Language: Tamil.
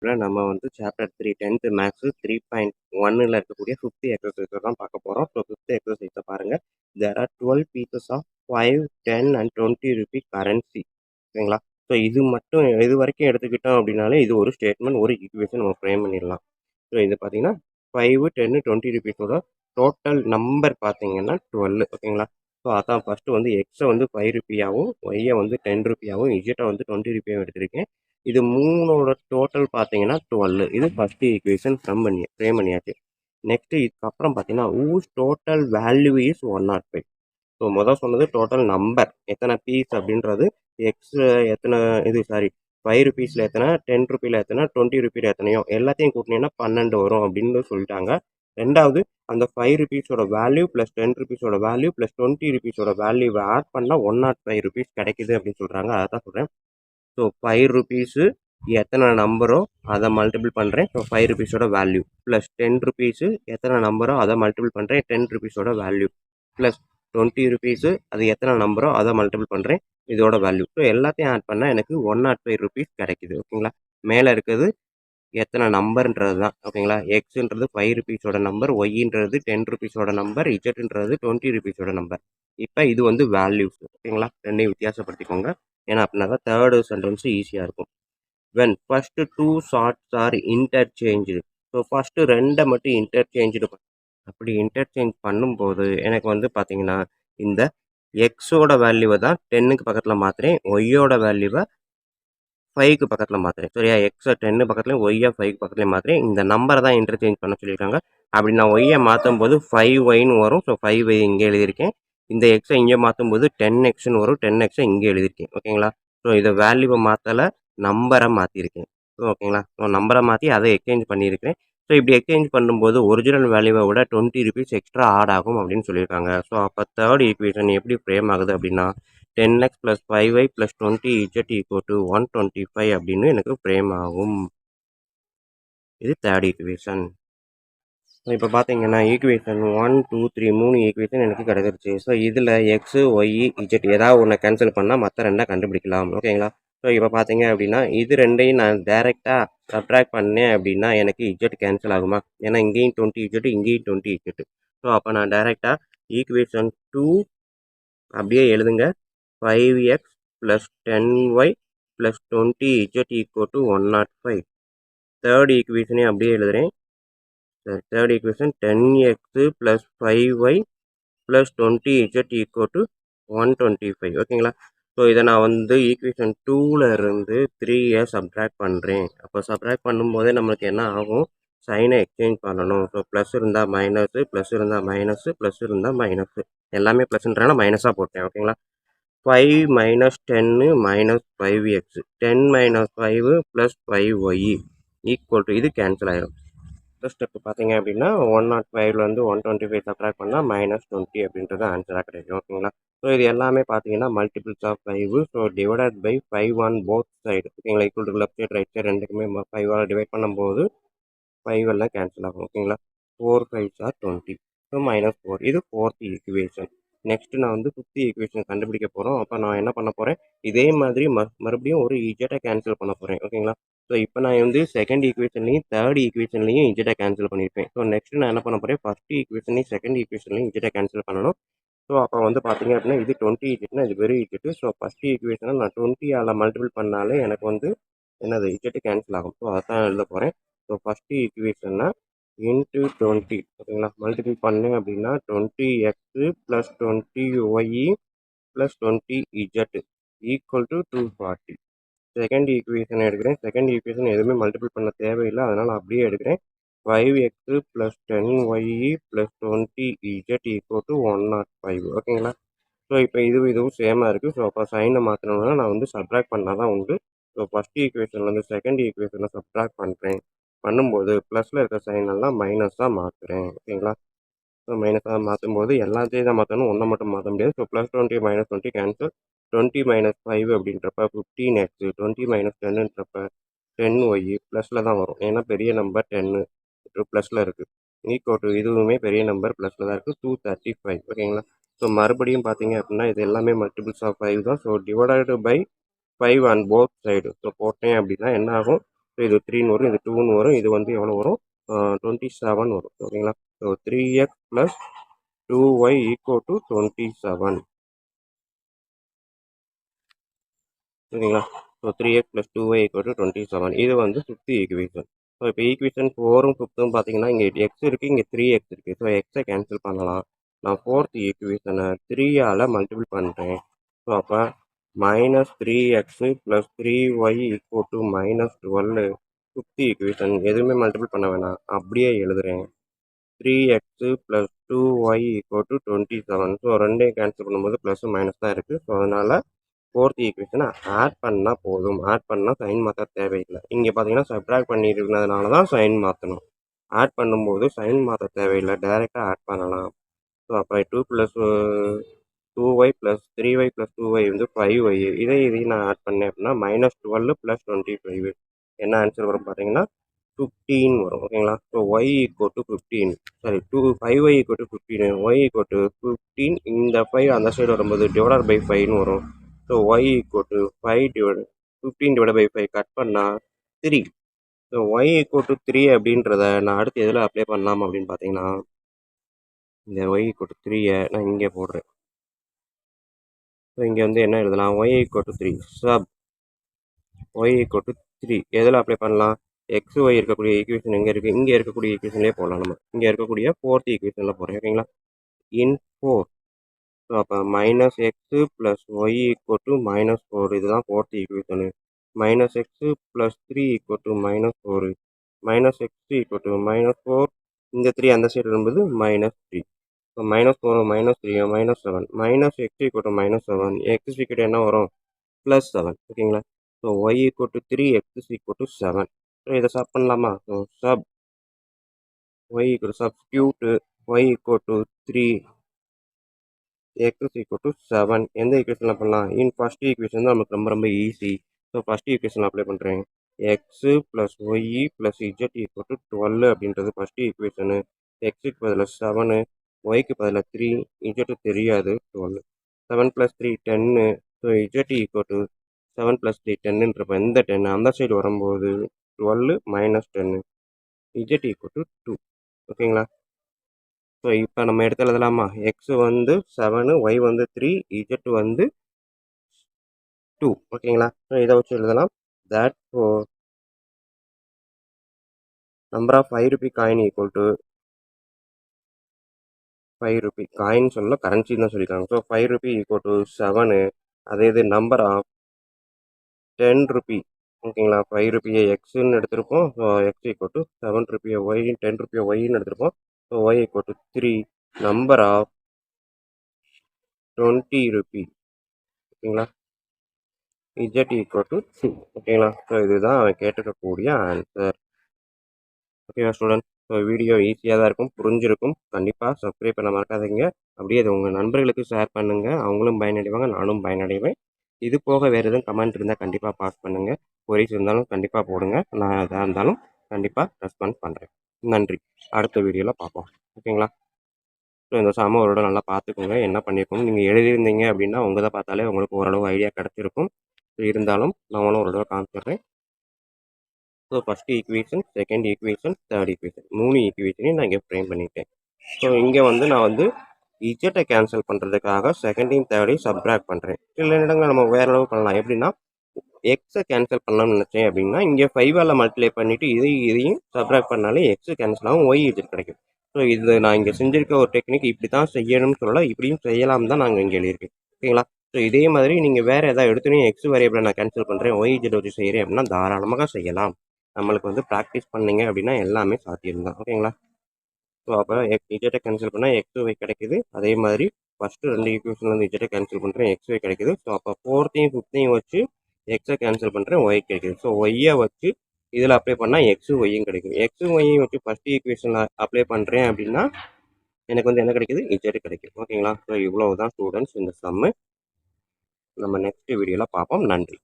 நம்ம வந்து சாப்டர் 3 10th மேத்ஸ் 3.1ல இருக்கக்கூடிய 5th எக்ஸர்சைஸை தான் பார்க்க போகிறோம். ஸோ 5th எக்ஸர்சைஸை பாருங்கள். There are 12 pieces of 5, 10 and 20 rupee currency. ஓகேங்களா? ஸோ இது மட்டும் இது வரைக்கும் எடுத்துக்கிட்டோம் அப்படின்னாலே இது ஒரு ஸ்டேட்மெண்ட், ஒரு ஈக்குவேஷன் நம்ம ஃப்ரேம் பண்ணிடலாம். ஸோ இது பார்த்தீங்கன்னா 5, 10, 20 ருபீஸோட டோட்டல் நம்பர் பார்த்தீங்கன்னா 12. ஓகேங்களா? ஸோ அதான் ஃபஸ்ட்டு வந்து எக்ஸை வந்து 5 ருபியாகவும், ஒய்யை வந்து 10 ருபியாகவும், இஜெட்டை வந்து 20 ருபியாகவும் எடுத்திருக்கேன். இது மூணோட டோட்டல் பார்த்தீங்கன்னா 12. இது ஃபஸ்ட்டு ஈக்குவேஷன் ஃப்ரேம் பண்ணியாச்சு. நெக்ஸ்ட்டு இதுக்கப்புறம் பார்த்தீங்கன்னா ஊஸ் டோட்டல் வேல்யூ இஸ் 105. ஸோ மொதல் சொன்னது டோட்டல் நம்பர் எத்தனை பீஸ் அப்படின்றது, எக்ஸ் எத்தனை இது சாரி 5 ருபீஸில் எத்தனை, 10 ருபியில் எத்தனை, 20 ருபியில் எத்தனையோ எல்லாத்தையும் கூட்டினீங்கன்னா 12 வரும் அப்படின்னு சொல்லிட்டாங்க. ரெண்டாவது அந்த 5 ருபீஸோட வேல்யூ ப்ளஸ் 10 ருபீஸோட வேல்யூ ப்ளஸ் 20 ருபீஸோட வேல்யூவை ஆட் பண்ணால் 105 ருபீஸ் கிடைக்குது அப்படின்னு சொல்கிறாங்க. அதை தான் சொல்கிறேன். ஸோ 5 ருபீஸு எத்தனை நம்பரோ அதை மல்டிபிள் பண்ணுறேன். ஸோ 5 ருபீஸோட வேல்யூ ப்ளஸ் 10 ருபீஸு எத்தனை நம்பரோ அதை மல்டிபிள் பண்ணுறேன் 10 ருபீஸோட வேல்யூ ப்ளஸ் 20 ருபீஸு அது எத்தனை நம்பரோ அதை மல்டிபிள் பண்ணுறேன் இதோட வேல்யூ. ஸோ எல்லாத்தையும் ஆட் பண்ணால் எனக்கு 105 ருபீஸ் கிடைக்குது. ஓகேங்களா? மேலே இருக்கிறது எத்தனை நம்பர்ன்றது தான். ஓகேங்களா? எக்ஸுன்றது 5 ருபீஸோட நம்பர், ஒய்ன்றது 10 ருபீஸோட நம்பர், இஜெட்ன்றது 20 ருபீஸோட நம்பர். இப்போ இது வந்து வேல்யூஸ். ஓகேங்களா? ரெண்டையும் வித்தியாசப்படுத்திக்கோங்க. ஏன்னா அப்படின்னா தான் தேர்டு சென்டென்ஸ் ஈஸியாக இருக்கும். when first two shots are interchanged. So first ரெண்டை மட்டும் இன்டர்சேஞ்சு அப்படி இன்டர்சேஞ்ச் பண்ணும்போது எனக்கு வந்து பார்த்தீங்கன்னா இந்த எக்ஸோட வேல்யூவை தான் 10க்கு பக்கத்தில் மாற்றுறேன், ஒய்யோட வேல்யூவை 5க்கு பக்கத்தில் மாற்றுறேன். சரியா? எக்ஸை 10 பக்கத்துலையும் ஒய்யை 5க்கு பக்கத்துலையும் மாற்றுறேன். இந்த நம்பரை தான் இன்டர்சேஞ்ச் பண்ண சொல்லியிருக்காங்க. அப்படி நான் ஒய்யை மாற்றும் போது 5ஒய்ன்னு வரும். ஸோ 5ஒய் இங்கே எழுதியிருக்கேன். இந்த எக்ஸை இங்கே மாற்றும் போது 10எக்ஸ்ன்னு வரும். 10எக்ஸை இங்கே எழுதியிருக்கேன். ஓகேங்களா? ஸோ இதை வேல்யூவை மாற்றலை, நம்பரை மாற்றிருக்கேன். ஸோ ஓகேங்களா? ஸோ நம்பரை மாற்றி அதை எக்ஸ்சேஞ்ச் பண்ணியிருக்கேன். ஸோ இப்படி எக்ஸ்சேஞ்ச் பண்ணும்போது ஒரிஜினல் வேல்யூவை விட 20 ருபீஸ் எக்ஸ்ட்ரா ஆட் ஆகும் அப்படின்னு சொல்லியிருக்காங்க. ஸோ அப்போ தேர்ட் ஈக்குவேஷன் எப்படி ஃப்ரேம் ஆகுது அப்படின்னா 10x + 5y + 20z = 125 அப்படின்னு எனக்கு ஃப்ரேம் ஆகும். இது தேர்ட் ஈக்குவேஷன். இப்போ பார்த்தீங்கன்னா ஈக்குவேஷன் 1, 2, 3 3 ஈக்குவேஷன் எனக்கு கிடைச்சிருச்சு. ஸோ இதில் எக்ஸு, ஒய், இஜெட் ஏதாவது ஒன்று கேன்சல் பண்ணால் மற்ற ரெண்டை கண்டுபிடிக்கலாம். ஓகேங்களா? ஸோ இப்போ பார்த்தீங்க அப்படின்னா இது ரெண்டையும் நான் டேரெக்டாக சப்ட்ராக்ட் பண்ணேன் அப்படின்னா எனக்கு இஜெட் கேன்சல் ஆகுமா? ஏன்னா இங்கேயும் 20 இஜெட், இங்கேயும் 20 இஜெட். ஸோ அப்போ நான் டேரெக்டாக ஈக்குவேஷன் 2 அப்படியே எழுதுங்க. 5x + 10y + 20z = 105. தேர்ட் ஈக்குவேஷனே அப்படியே எழுதுகிறேன். Third equation 10x + 5y + 20z = 125. ஓகேங்களா? ஸோ இதை நான் வந்து ஈக்குவேஷன் 2ல் இருந்து 3 சப்ட்ராக்ட் பண்ணுறேன். அப்போ சப்ட்ராக்ட் பண்ணும்போதே நம்மளுக்கு என்ன ஆகும்? சைனை எக்ஸ்சேஞ்ச் பண்ணணும். ஸோ ப்ளஸ் இருந்தால் மைனஸு, ப்ளஸ் இருந்தால் மைனஸு, ப்ளஸ் இருந்தால் மைனஸு, எல்லாமே ப்ளஸ்ன்றனால மைனஸாக போட்டேன். ஓகேங்களா? 5 - 10 - 5x 10 - 5 + 5y = இது கேன்சல் ஆயிரும். ஃபஸ்ட் ஸ்டெப் பார்த்தீங்க அப்படின்னா 105லேருந்து 125 சப்ட்ராக்ட் பண்ணால் -20 அப்படின்றது ஆன்சராக கிடைக்கும். ஓகேங்களா? ஸோ இது எல்லாமே பார்த்தீங்கன்னா multiples of 5. So divided by 5 on both side. ஓகேங்களா? Equal to left side right side ரெண்டுக்குமே 5ஆல் டிவைட் பண்ணும்போது 5 எல்லாம் கேன்சல் ஆகும். ஓகேங்களா? 4 5s are 20. ஸோ -4. இது ஃபோர்த் ஈக்குவேஷன். நெக்ஸ்ட்டு நான் வந்து 5th ஈக்குவேஷன் கண்டுபிடிக்க போகிறோம். அப்போ நான் என்ன பண்ண போகிறேன்? இதே மாதிரி மறுபடியும் ஒரு இஜெட்டை கேன்சல் பண்ண போகிறேன். ஓகேங்களா? ஸோ இப்போ நான் வந்து செகண்ட் ஈக்குவேஷன்லையும் தேர்ட் ஈக்குவேஷன்லையும் இஜெட்டை கேன்சல் பண்ணியிருப்பேன். ஸோ நெக்ஸ்ட்டு நான் என்ன பண்ண போகிறேன்? ஃபஸ்ட் ஈக்குவேஷன்லையும் செகண்ட் ஈக்குவேஷன்லையும் இஜெட்டை கேன்சல் பண்ணணும். ஸோ அப்போ வந்து பார்த்தீங்க அப்படின்னா இது 20 இஜெட்னா இது வெறும் இஜெட்டு. ஸோ ஃபஸ்ட் ஈக்குவேஷனை நான் 20ஆல் மல்டிபிள் பண்ணாலே எனக்கு வந்து என்னது இஜெட்டு கேன்சல் ஆகும். ஸோ அதான் எழுத போகிறேன். ஸோ ஃபஸ்ட்டு ஈக்குவேஷன்னா இன்ட்டு 20. ஓகேங்களா? மல்டிபிள் பண்ணேன் அப்படின்னா 20x + 20y + 20z = 240. Second equation எடுக்கிறேன். செகண்ட் ஈக்குவேஷன் எதுவுமே மல்டிபிள் பண்ண தேவையில்லை, அதனால் அப்படியே எடுக்கிறேன். 5x + 10y + 20z = 105. ஓகேங்களா? ஸோ இப்போ இதுவும் சேமாக இருக்குது. ஸோ அப்போ சைனை மாற்றணும்னா நான் வந்து சப்ட்ராக்ட் பண்ணால் தான் உண்டு. ஸோ ஃபஸ்ட் ஈக்குவேஷன்லேருந்து செகண்ட் ஈக்குவேஷனை சப்ட்ராக்ட் பண்ணுறேன். பண்ணும்போது ப்ளஸில் இருக்க சைன் எல்லாம் மைனஸாக மாற்றுறேன். ஓகேங்களா? ஸோ மைனஸாக மாற்றும்போது எல்லாத்தையும் தான் மாற்றணும், ஒன்றை மட்டும் மாற்ற முடியாது. So +20 - 20 cancel. 20 - 5 அப்படின்றப்ப 15x, 20 - 10ன்றப்ப 10y ப்ளஸில் தான் வரும். ஏன்னா பெரிய நம்பர் 10 ப்ளஸில் இருக்குது. இதுவுமே பெரிய நம்பர் ப்ளஸில் தான் இருக்குது. 235. ஓகேங்களா? ஸோ மறுபடியும் பார்த்தீங்க அப்படின்னா இது எல்லாமே மல்டிபிள்ஸ் ஆஃப் 5 தான். So divided by 5 on both side. So போட்டேன் அப்படின்னா என்ன ஆகும்? ஸோ இது 3ன்னு வரும், இது 2ன்னு வரும், இது வந்து எவ்வளோ வரும், 27 வரும். ஓகேங்களா. So 3x + 2y = 27. ஓகேங்களா. So 3x + 2y = 27. இது வந்து 5th ஈக்குவேஷன். ஸோ இப்போ ஈக்குவேஷன் 4ம் 5ம் பார்த்தீங்கன்னா இங்கே x இருக்குது, இங்கே 3x இருக்குது. ஸோ எக்ஸை கேன்சல் பண்ணலாம். நான் 4th ஈக்குவேஷனை 3ஆல் மல்டிபிள் பண்ணுறேன். ஸோ அப்போ -3x + 3y = -12. 5th ஈக்குவேஷன் எதுவுமே மல்டிபிள் பண்ண வேணாம், அப்படியே எழுதுகிறேன். 3x + 2y = 27. ஸோ ரெண்டையும் கேன்சல் பண்ணும்போது ப்ளஸ் மைனஸ் தான் இருக்குது. ஸோ அதனால் 4th ஈக்குவேஷனை ஆட் பண்ணால் போதும். ஆட் பண்ணால் சைன் மாற்ற தேவையில்லை. இங்கே பார்த்தீங்கன்னா சப்ட்ராக்ட் பண்ணியிருக்கிறதுனால தான் சைன் மாற்றணும். ஆட் பண்ணும்போது சைன் மாற்ற தேவையில்லை, டைரெக்டாக ஆட் பண்ணலாம். ஸோ அப்போ 2 + 2y + 3y + 2y வந்து 5y. இதையும் நான் ஆட் பண்ணேன் அப்படின்னா -12 + 25. என்ன ஆன்சர் வரும் பார்த்தீங்கன்னா 15 வரும். ஓகேங்களா. So y = 15. Sorry 5y = 15. y = 15. இந்த 5 அந்த சைடு வரும்போது /5ன்னு வரும். ஸோ y = 15/5 கட் பண்ணால் 3. ஸோ y = 3 அப்படின்றத நான் அடுத்து எதில் அப்ளை பண்ணலாம் அப்படின்னு பார்த்தீங்கன்னா, இந்த y = 3 நான் இங்கே போடுறேன். ஸோ இங்கே வந்து என்ன எழுதலாம், y = 3 சப் y = 3 எதில் அப்ளை பண்ணலாம், எக்ஸ் ஒய் இருக்கக்கூடிய ஈக்குவேஷன் எங்கே இருக்குது, இங்கே இருக்கக்கூடிய ஈக்குவேஷன்லேயே போடலாம். நம்ம இங்கே இருக்கக்கூடிய 4th ஈக்குவேஷனில் போடுறேன். ஓகேங்களா. இன் 4. ஸோ அப்போ -x + y = -4. இதுதான் 4th ஈக்குவேஷனு. -x + 3 = -4. -x = -4. இந்த 3 அந்த சைடு வரும்போது -3. ஸோ -4 -3 -7. -x = -7. x என்ன வரும், +7. ஓகேங்களா. So y = 3, x = 7. ஸோ இதை சப் பண்ணலாமா. So sub y substitute y = 3, x = 7. எந்த ஈக்குவேஷனில் பண்ணலாம், இன் ஃபர்ஸ்ட் ஈக்குவேஷன் தான் நமக்கு ரொம்ப ரொம்ப easy. So first equation apply பண்ணுறேன். x + y + z = 12 அப்படின்றது ஃபர்ஸ்ட் ஈக்குவேஷனு. எக்ஸுக்கு பதிலாக 7, ஒய்க்கு பதிலாக 3, z தெரியாது 12. 7 + 3 10. ஸோ z = 7 + 3 10ன்றப்ப இந்த 10 அந்த சைடு வரும்போது 12 - 10. z = 2. ஓகேங்களா. ஸோ இப்போ நம்ம எடுத்து எழுதலாமா, எக்ஸ் வந்து 7, ஒய் வந்து 3, z வந்து 2. ஓகேங்களா. ஸோ இதை வச்சு எழுதலாம். That number of 5 rupee coin = 5 rupee coin சொல்ல கரன்சின்னு தான் சொல்லியிருக்காங்க. So 5 rupee = 7. அதே இது நம்பர் ஆஃப் 10 ரூபி. ஓகேங்களா. 5 ரூபியை எக்ஸ்ன்னு எடுத்திருப்போம். ஸோ x = 7 ரூபியை ஒய், 10 ரூபியை ஒய்ன்னு எடுத்திருப்போம். So y = 3. Number of 20 rupee. ஓகேங்களா. z = 2. ஓகேங்களா. ஸோ இதுதான் அவன் கேட்டிருக்கக்கூடிய ஆன்சர். ஓகேவா ஸ்டூடெண்ட். ஸோ வீடியோ ஈஸியாக தான் இருக்கும், புரிஞ்சிருக்கும். கண்டிப்பாக சப்ஸ்கிரைப் பண்ண மறக்காதீங்க. அப்படியே அது உங்கள் நண்பர்களுக்கு ஷேர் பண்ணுங்கள், அவங்களும் பயனடைவாங்க, நானும் பயனடைவேன். இது போக வேறு எதுவும் கமெண்ட் இருந்தால் கண்டிப்பாக பாஸ் பண்ணுங்கள். கொரிஸ் இருந்தாலும் கண்டிப்பாக போடுங்க. நான் எதாக இருந்தாலும் கண்டிப்பாக ரெஸ்பான்ஸ் பண்ணுறேன். நன்றி. அடுத்த வீடியோவில் பார்ப்போம். ஓகேங்களா. ஸோ இந்த சம ஒரு நல்லா பார்த்துக்கோங்க. என்ன பண்ணியிருக்கோம் நீங்கள் எழுதியிருந்தீங்க அப்படின்னா உங்கள் தான் பார்த்தாலே உங்களுக்கு ஓரளவு ஐடியா கிடச்சிருக்கும். இருந்தாலும் நான் ஒரு தடவை காமிச்சிடுறேன். So first equation, second equation, third equation 3 ஈக்குவேஷனையும் நான் இங்கே ஃப்ரேம் பண்ணிட்டேன். ஸோ இங்கே வந்து நான் வந்து இஜெட்டை கேன்சல் பண்ணுறதுக்காக செகண்டையும் தேர்டையும் சப்ட்ராக்ட் பண்ணுறேன். சில இடங்களில் நம்ம வேறு அளவு பண்ணலாம். எப்படின்னா எக்ஸை கேன்சல் பண்ணலாம்னு நினச்சேன் அப்படின்னா இங்கே 5ஆல் மல்டிப்ளை பண்ணிவிட்டு இதையும் சப்ட்ராக்ட் பண்ணாலே எக்ஸு கேன்சல் ஆகும், ஒய் இஜெட் கிடைக்கும். ஸோ இது நான் இங்கே செஞ்சுருக்க ஒரு டெக்னிக். இப்படி தான் செய்யணும்னு சொல்லலை, இப்படியும் செய்யலாம் தான் நாங்கள் இங்கே எழுதியிருக்கேன். ஓகேங்களா. ஸோ இதே மாதிரி நீங்கள் வேறு எதாவது எடுத்துனே எக்ஸ் வேரியபிளை நான் கேன்சல் பண்ணுறேன், ஒய் இஜெட் வச்சு செய்கிறேன் அப்படின்னா தாராளமாக செய்யலாம். நம்மளுக்கு வந்து ப்ராக்டிஸ் பண்ணிங்க அப்படின்னா எல்லாமே சாத்தியம் தான். ஓகேங்களா. ஸோ அப்போ இஜெட்டை கேன்சல் பண்ணால் எக்ஸ் ஒய் கிடைக்குது. அதே மாதிரி ஃபஸ்ட்டு 2 ஈக்குவேஷன்லேருந்து இஜெட்டை கேன்சல் பண்ணுறேன், எக்ஸ் ஒய் கிடைக்குது. ஸோ அப்போ 4த்தையும் 5த்தையும் வச்சு எக்ஸை கேன்சல் பண்ணுறேன், ஒய் கிடைக்குது. ஸோ ஒய்யை வச்சு இதில் அப்ளை பண்ணால் எக்ஸு ஒய்யும் கிடைக்கும். எக்ஸு ஒய்யும் வச்சு ஃபஸ்ட் ஈக்குவேஷனில் அப்ளை பண்ணுறேன் அப்படின்னா எனக்கு வந்து என்ன கிடைக்குது, இஜெட் கிடைக்கும். ஓகேங்களா. ஸோ இவ்வளோ தான் ஸ்டூடெண்ட்ஸ் இந்த சம்மு. நம்ம நெக்ஸ்ட் வீடியோவில் பார்ப்போம். நன்றி.